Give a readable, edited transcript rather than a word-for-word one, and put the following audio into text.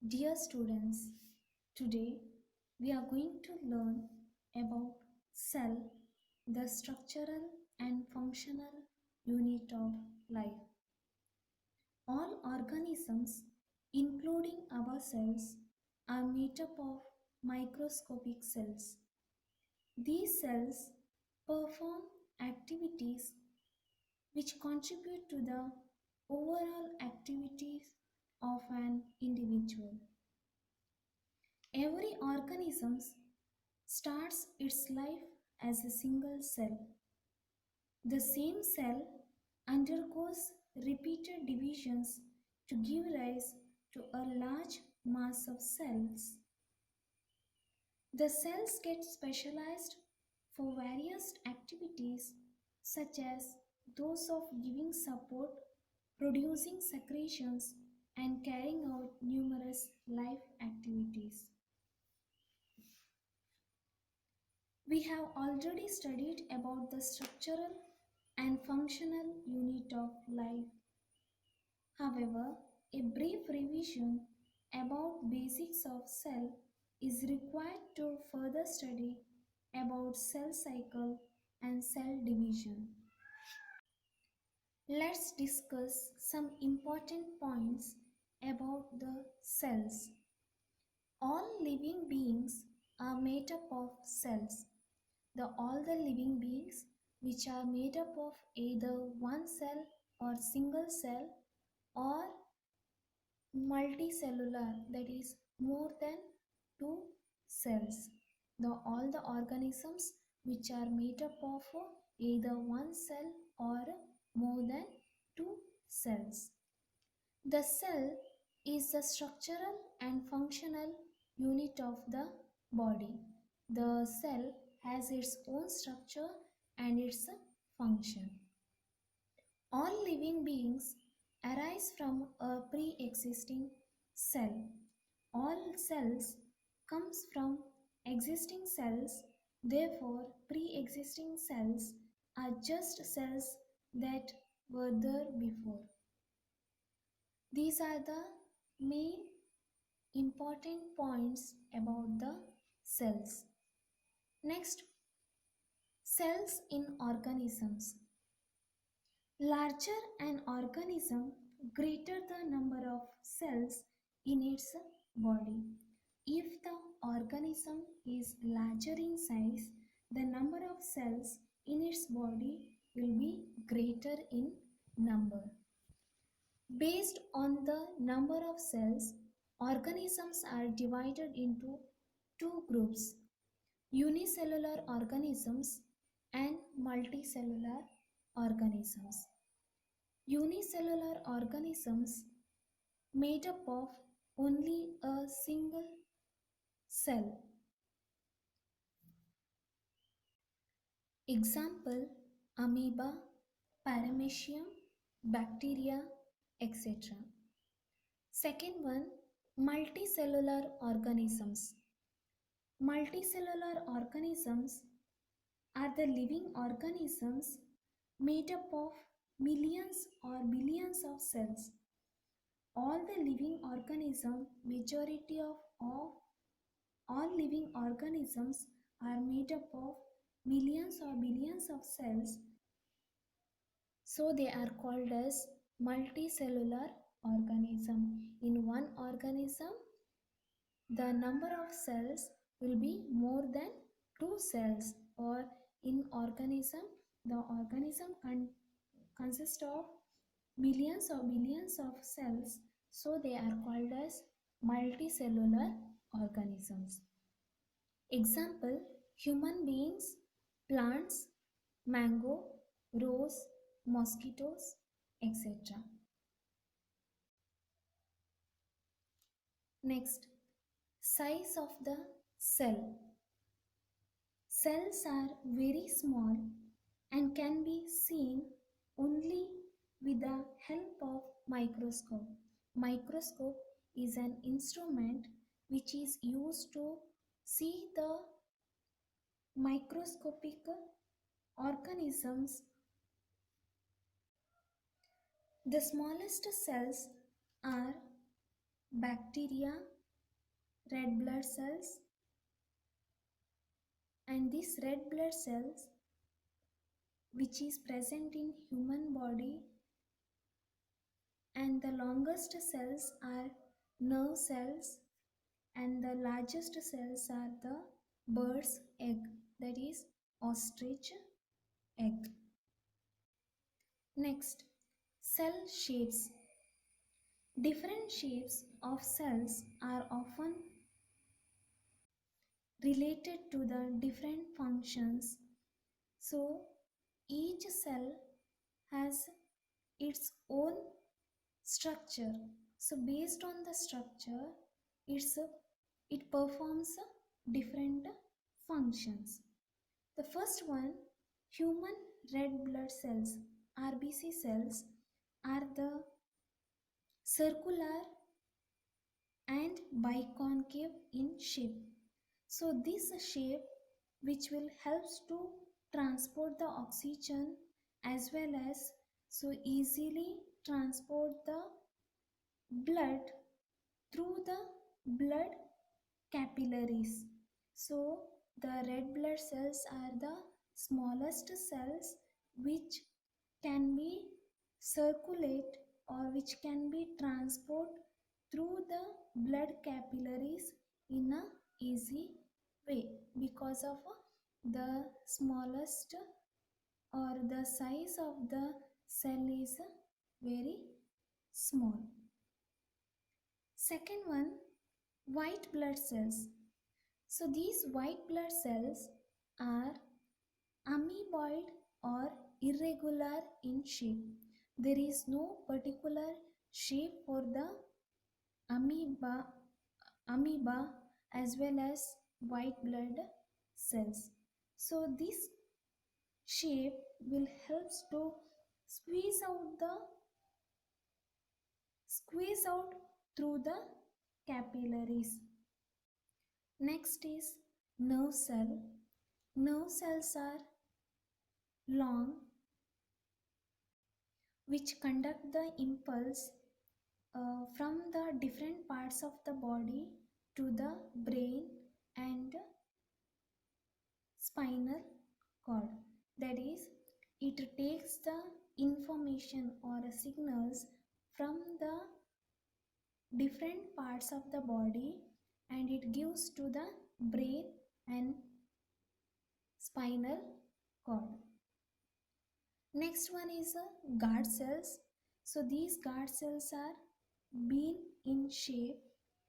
Dear students, today we are going to learn about cell, the structural and functional unit of life. All organisms, including ourselves, are made up of microscopic cells. These cells perform activities which contribute to the overall activities of an individual. Every organism starts its life as a single cell. The same cell undergoes repeated divisions to give rise to a large mass of cells. The cells get specialized for various activities such as those of giving support, producing secretions, and carrying out numerous life activities. We have already studied about the structural and functional unit of life. However, a brief revision about basics of cell is required to further study about cell cycle and cell division. Let's discuss some important points about the cells. All living beings are made up of cells. All the living beings which are made up of either one cell or single cell or multicellular, that is more than two cells. All the organisms which are made up of either one cell or more than two cells. The cell is the structural and functional unit of the body. The cell has its own structure and its function. All living beings arise from a pre-existing cell. All cells comes from existing cells. Therefore, pre-existing cells are just cells that were there before. These are the main important points about the cells. Next, cells in organisms. Larger an organism, greater the number of cells in its body. If the organism is larger in size, the number of cells in its body will be greater in number. Based on the number of cells, organisms are divided into two groups: unicellular organisms and multicellular organisms. Unicellular organisms made up of only a single cell. Example: amoeba, paramecium, bacteria, etc. Second one, multicellular organisms. Multicellular organisms are the living organisms made up of millions or billions of cells. All the living organisms, majority of all living organisms are made up of millions or billions of cells. So they are called as multicellular organism. In one organism, the number of cells will be more than two cells, or in organism, the organism consists of millions or billions of cells, so they are called as multicellular organisms. Example: human beings, plants, mango, rose, mosquitoes, etc. Next, size of the cell. Cells are very small and can be seen only with the help of microscope. Microscope is an instrument which is used to see the microscopic organisms. The smallest cells are bacteria, red blood cells, and these red blood cells which is present in human body, and the longest cells are nerve cells, and the largest cells are the bird's egg, that is ostrich egg. Next, cell shapes. Different shapes of cells are often related to the different functions. So each cell has its own structure. So based on the structure, it performs different functions. The first one, human red blood cells, RBC cells, are the circular and biconcave in shape. So this shape which will helps to transport the oxygen as well as so easily transport the blood through the blood capillaries. So the red blood cells are the smallest cells which can be circulate or which can be transport through the blood capillaries in a easy way because of the smallest or the size of the cell is very small. Second one, white blood cells. So these white blood cells are amoeboid or irregular in shape. There is no particular shape for the amoeba as well as white blood cells. So this shape will help to squeeze out through the capillaries. Next is nerve cell. Nerve cells are long which conduct the impulse from the different parts of the body to the brain and spinal cord. That is, it takes the information or signals from the different parts of the body and it gives to the brain and spinal cord. Next one is guard cells. So these guard cells are bean in shape